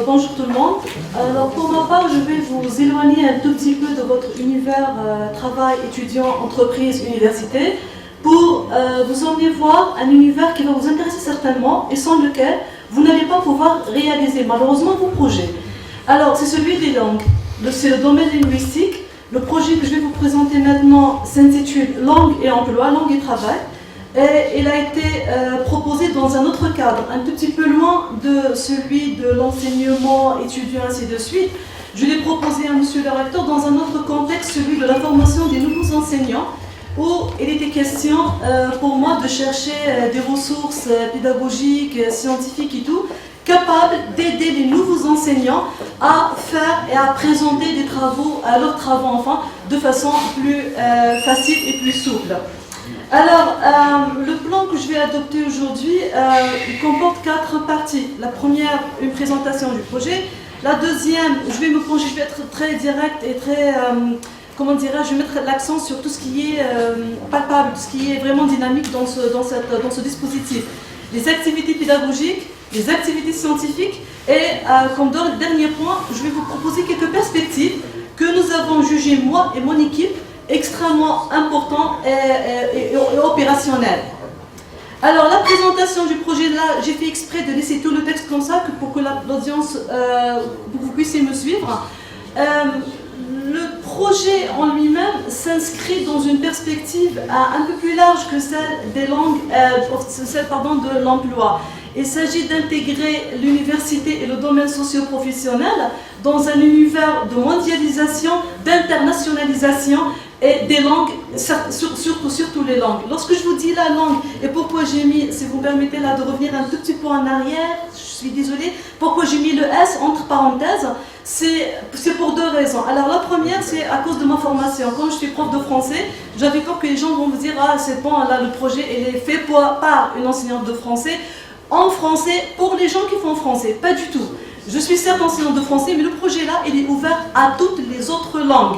Bonjour tout le monde. Alors, pour ma part, je vais vous éloigner un tout petit peu de votre univers travail, étudiant, entreprise, université, pour vous emmener voir un univers qui va vous intéresser certainement et sans lequel vous n'allez pas pouvoir réaliser malheureusement vos projets. Alors, c'est celui des langues. C'est le domaine linguistique. Le projet que je vais vous présenter maintenant s'intitule Langue et emploi, langue et travail. Et il a été proposé dans un autre cadre, un tout petit peu loin de celui de l'enseignement étudiant, ainsi de suite. Je l'ai proposé à monsieur le recteur dans un autre contexte, celui de la formation des nouveaux enseignants, où il était question pour moi de chercher des ressources pédagogiques, scientifiques et tout, capables d'aider les nouveaux enseignants à faire et à présenter des travaux, leurs travaux enfin, de façon plus facile et plus souple. Alors, le plan que je vais adopter aujourd'hui, il comporte 4 parties. La première, une présentation du projet. La deuxième, je vais être très direct et très, je vais mettre l'accent sur tout ce qui est palpable, tout ce qui est vraiment dynamique dans ce dispositif. Les activités pédagogiques, les activités scientifiques et, comme dernier point, je vais vous proposer quelques perspectives que nous avons jugées, moi et mon équipe, extrêmement important et opérationnel. Alors la présentation du projet là, j'ai fait exprès de laisser tout le texte comme ça pour que l'audience, vous puissiez me suivre. Le projet en lui-même s'inscrit dans une perspective un peu plus large que celle des langues, de l'emploi. Il s'agit d'intégrer l'université et le domaine socio-professionnel dans un univers de mondialisation, d'internationalisation et des langues, surtout les langues. Lorsque je vous dis la langue, et pourquoi j'ai mis, si vous me permettez là de revenir un tout petit peu en arrière, je suis désolée, pourquoi j'ai mis le S entre parenthèses, c'est pour 2 raisons. Alors la première, c'est à cause de ma formation. Quand je suis prof de français, j'avais peur que les gens vont me dire « Ah, c'est bon, là le projet il est fait par une enseignante de français, en français, pour les gens qui font français ». Pas du tout. Je suis certes enseignante de français, mais le projet là, il est ouvert à toutes les autres langues.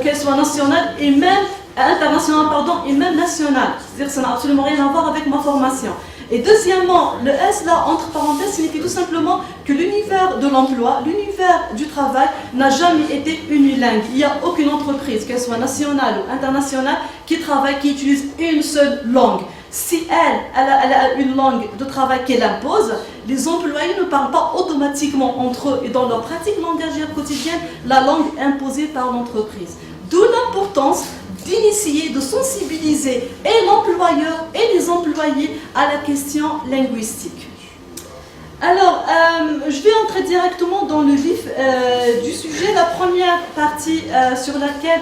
Qu'elles soient nationales et même internationales, et même nationales. C'est-à-dire que ça n'a absolument rien à voir avec ma formation. Et deuxièmement, le S là, entre parenthèses, signifie tout simplement que l'univers de l'emploi, l'univers du travail n'a jamais été unilingue. Il n'y a aucune entreprise, qu'elle soit nationale ou internationale, qui utilise une seule langue. Si elle a une langue de travail qu'elle impose, les employés ne parlent pas automatiquement entre eux et dans leur pratique langagière quotidienne la langue imposée par l'entreprise. D'où l'importance d'initier, de sensibiliser et l'employeur et les employés à la question linguistique. Alors, je vais entrer directement dans le vif du sujet. La première partie sur laquelle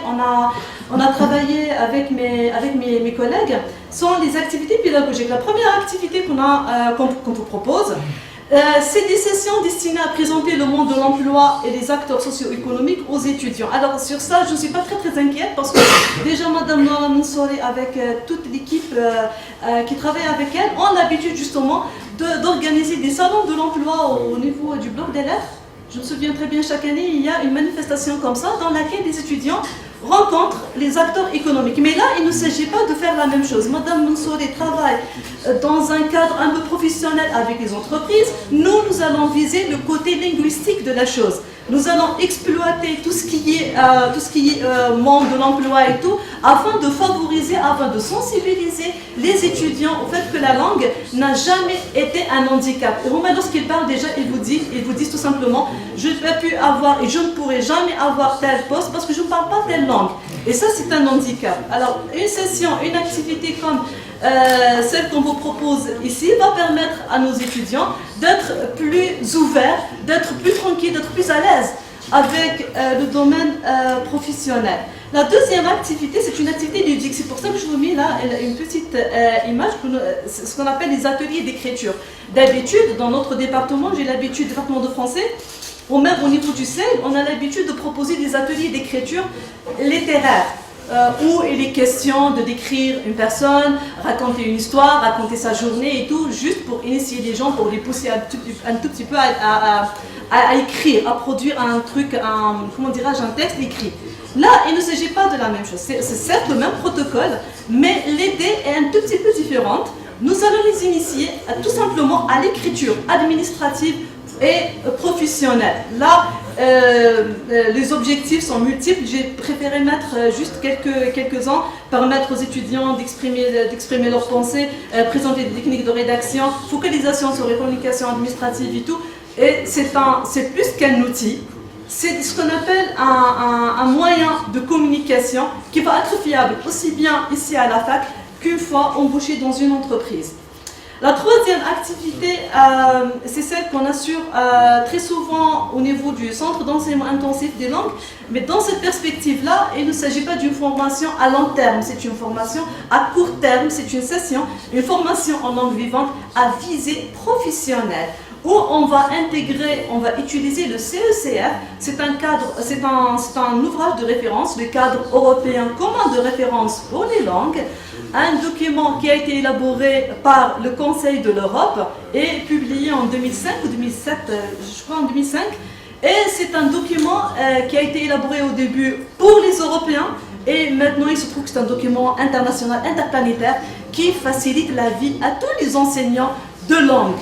on a travaillé avec mes collègues sont les activités pédagogiques. La première activité qu'on vous propose, c'est des sessions destinées à présenter le monde de l'emploi et les acteurs socio-économiques aux étudiants. Alors sur ça, je ne suis pas très inquiète parce que déjà Madame Noura Mansouri avec toute l'équipe qui travaille avec elle ont l'habitude justement d'organiser des salons de l'emploi au niveau du bloc des lettres. Je me souviens très bien, chaque année, il y a une manifestation comme ça dans laquelle les étudiants rencontrent les acteurs économiques. Mais là, il ne s'agit pas de faire la même chose. Madame Mansouri travaille dans un cadre un peu professionnel avec les entreprises. Nous allons viser le côté linguistique de la chose. Nous allons exploiter tout ce qui est monde de l'emploi et tout, afin de favoriser, afin de sensibiliser les étudiants au fait que la langue n'a jamais été un handicap. Et Romain, lorsqu'il parle déjà, ils vous disent tout simplement, je ne vais plus avoir et je ne pourrai jamais avoir tel poste parce que je ne parle pas telle langue. Et ça, c'est un handicap. Alors, une session, une activité comme celle qu'on vous propose ici va permettre à nos étudiants d'être plus ouverts, d'être plus tranquilles, d'être plus à l'aise avec le domaine professionnel. La deuxième activité, c'est une activité ludique. C'est pour ça que je vous mets là une petite image, ce qu'on appelle les ateliers d'écriture. D'habitude, dans notre département, j'ai l'habitude, département de français, ou même au niveau du CEL, on a l'habitude de proposer des ateliers d'écriture littéraire. Où il est question de décrire une personne, raconter une histoire, raconter sa journée et tout, juste pour initier les gens, pour les pousser un tout petit peu à écrire, à produire un truc, un texte écrit. Là, il ne s'agit pas de la même chose. C'est certes le même protocole, mais l'idée est un tout petit peu différente. Nous allons les initier tout simplement à l'écriture administrative et professionnelle. Là, les objectifs sont multiples. J'ai préféré mettre juste quelques-uns, permettre aux étudiants d'exprimer leurs pensées, présenter des techniques de rédaction, focalisation sur les communications administratives et tout. Et c'est plus qu'un outil. C'est ce qu'on appelle un moyen de communication qui va être fiable aussi bien ici à la fac qu'une fois embauché dans une entreprise. La troisième activité, c'est celle qu'on assure très souvent au niveau du centre d'enseignement intensif des langues, mais dans cette perspective-là, il ne s'agit pas d'une formation à long terme, c'est une formation à court terme, c'est une session, une formation en langue vivante à visée professionnelle, où on va intégrer, on va utiliser le CECF, c'est un ouvrage de référence, le cadre européen commun de référence pour les langues, un document qui a été élaboré par le Conseil de l'Europe et publié en 2005 ou 2007, je crois en 2005. Et c'est un document qui a été élaboré au début pour les Européens et maintenant il se trouve que c'est un document international, interplanétaire qui facilite la vie à tous les enseignants de langue.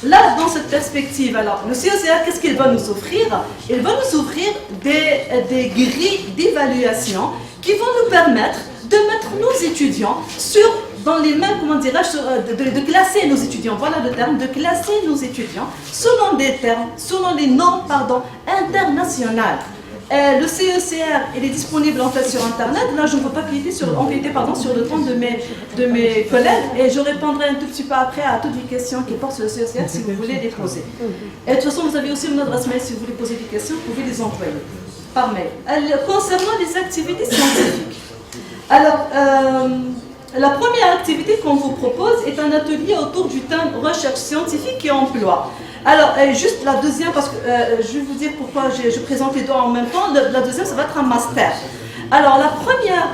Là, dans cette perspective, alors, le CECR, qu'est-ce qu'il va nous offrir? Il va nous offrir des grilles d'évaluation qui vont nous permettre de mettre nos étudiants dans les mêmes, comment dirais-je, de classer nos étudiants, voilà le terme, de classer nos étudiants selon des termes, selon les normes, internationales. Le CECR, il est disponible en fait sur Internet. Là, je ne peux pas empiéter sur le temps de mes collègues et je répondrai un tout petit peu après à toutes les questions qui portent sur le CECR si vous voulez les poser. Et de toute façon, vous avez aussi une adresse mail si vous voulez poser des questions, vous pouvez les envoyer par mail. Concernant les activités scientifiques, alors, la première activité qu'on vous propose est un atelier autour du thème recherche scientifique et emploi. Alors, juste la deuxième, parce que je vais vous dire pourquoi je présente les deux en même temps. La deuxième, ça va être un master. Alors, la première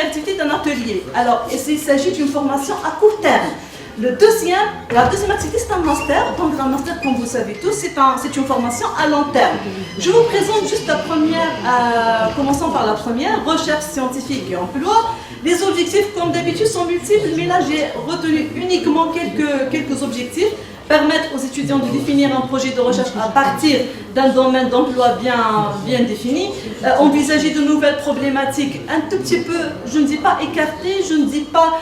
activité est un atelier. Alors, il s'agit d'une formation à court terme. La deuxième activité, c'est un master. Donc, un master, comme vous le savez tous, c'est une formation à long terme. Je vous présente juste la première, commençons par la première, recherche scientifique et emploi. Les objectifs, comme d'habitude, sont multiples, mais là, j'ai retenu uniquement quelques objectifs. Permettre aux étudiants de définir un projet de recherche à partir d'un domaine d'emploi bien défini. Envisager de nouvelles problématiques, un tout petit peu, je ne dis pas écartées, je ne dis pas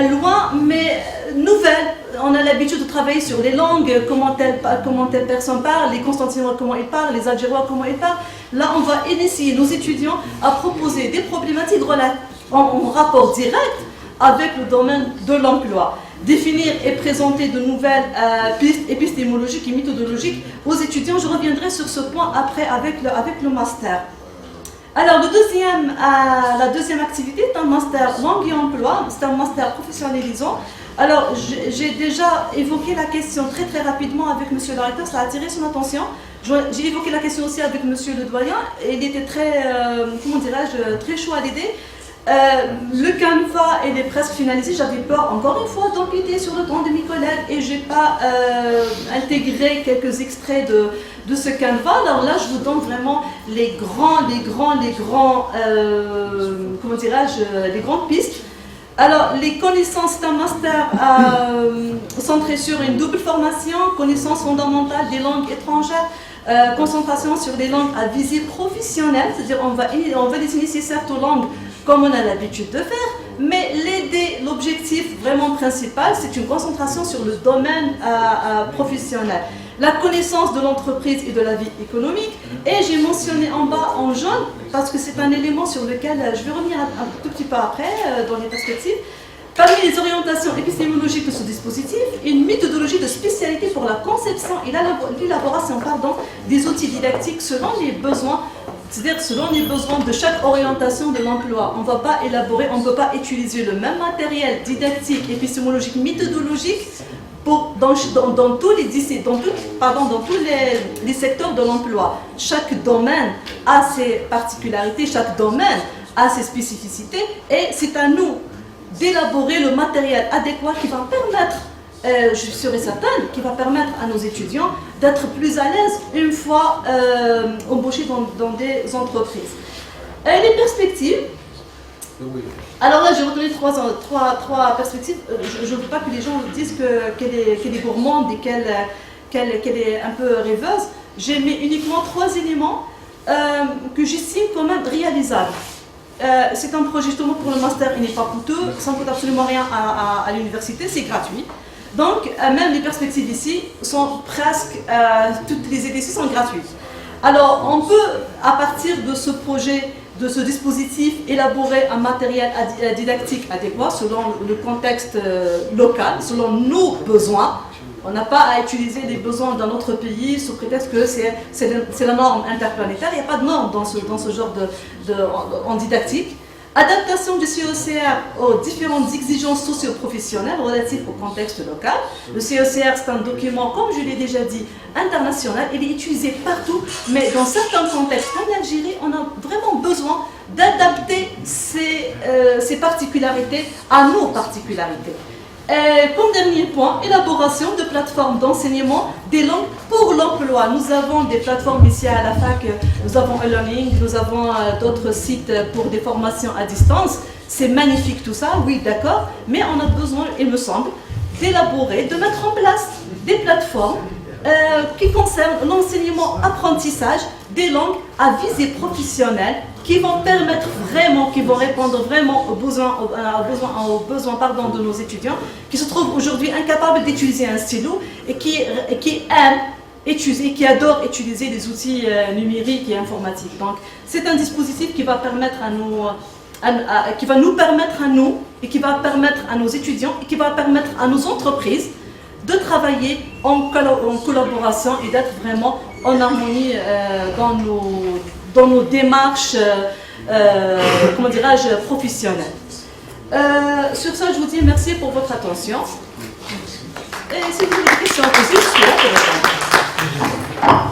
loin, mais nouvelles. On a l'habitude de travailler sur les langues, comment telle personne parle, les Constantinois comment ils parlent, les Algérois comment ils parlent. Là, on va initier nos étudiants à proposer des problématiques en rapport direct avec le domaine de l'emploi. Définir et présenter de nouvelles pistes épistémologiques et méthodologiques aux étudiants. Je reviendrai sur ce point après avec le master. Alors, la deuxième activité est un master langue et emploi. C'est un master professionnalisant. Alors, j'ai déjà évoqué la question très très rapidement avec M. le recteur, ça a attiré son attention. J'ai évoqué la question aussi avec M. le doyen. Il était très, très chaud à l'idée. Le canevas il est presque finalisé, j'avais peur encore une fois d'empiéter sur le temps de mes collègues et je n'ai pas intégré quelques extraits de ce canevas. Alors là je vous donne vraiment les grandes pistes. Alors les connaissances d'un master centré sur une double formation, connaissances fondamentales des langues étrangères, concentration sur les langues à visée professionnelle, c'est-à-dire on va les initier certes aux langues comme on a l'habitude de faire, mais l'objectif vraiment principal, c'est une concentration sur le domaine professionnel. La connaissance de l'entreprise et de la vie économique, et j'ai mentionné en bas en jaune, parce que c'est un élément sur lequel je vais revenir un tout petit peu après, dans les perspectives. Parmi les orientations épistémologiques de ce dispositif, une méthodologie de spécialité pour la conception et l'élaboration des outils didactiques selon les besoins, c'est-à-dire selon les besoins de chaque orientation de l'emploi. On ne va pas élaborer, on ne peut pas utiliser le même matériel didactique, épistémologique, méthodologique dans tous les secteurs de l'emploi. Chaque domaine a ses particularités, chaque domaine a ses spécificités et c'est à nous d'élaborer le matériel adéquat qui va permettre, je suis sûre et certaine, qui va permettre à nos étudiants d'être plus à l'aise une fois embauchés dans des entreprises. Les perspectives, Alors là, j'ai retenu trois perspectives. Je ne veux pas que les gens disent qu'elle est gourmande et qu'elle est un peu rêveuse. J'ai mis uniquement 3 éléments que j'estime quand même réalisables. C'est un projet justement pour le master, il n'est pas coûteux, ça ne coûte absolument rien à l'université, c'est gratuit. Donc, même les perspectives ici sont presque, toutes les idées ici sont gratuites. Alors, on peut, à partir de ce projet, de ce dispositif, élaborer un matériel didactique adéquat selon le contexte local, selon nos besoins. On n'a pas à utiliser les besoins d'un autre pays sous prétexte que c'est la norme interplanétaire. Il n'y a pas de norme dans ce genre en didactique. Adaptation du CECR aux différentes exigences socio-professionnelles relatives au contexte local. Le CECR, c'est un document, comme je l'ai déjà dit, international. Il est utilisé partout, mais dans certains contextes, comme l'Algérie, on a vraiment besoin d'adapter ces particularités à nos particularités. Comme dernier point, élaboration de plateformes d'enseignement des langues pour l'emploi. Nous avons des plateformes ici à la fac, nous avons e-learning, nous avons d'autres sites pour des formations à distance. C'est magnifique tout ça, oui d'accord, mais on a besoin, il me semble, d'élaborer, de mettre en place des plateformes qui concernent l'enseignement, apprentissage des langues à visée professionnelle, qui vont permettre vraiment, qui vont répondre vraiment aux besoins de nos étudiants, qui se trouvent aujourd'hui incapables d'utiliser un stylo et qui aiment utiliser, qui adorent utiliser des outils numériques et informatiques. Donc, c'est un dispositif qui va permettre qui va nous permettre à nous, et qui va permettre à nos étudiants, et qui va permettre à nos entreprises de travailler en collaboration et d'être vraiment en harmonie dans nos démarches, comment dirais-je, professionnelles. Sur ça, je vous dis merci pour votre attention. Et si vous avez des questions à poser, je suis là pour répondre.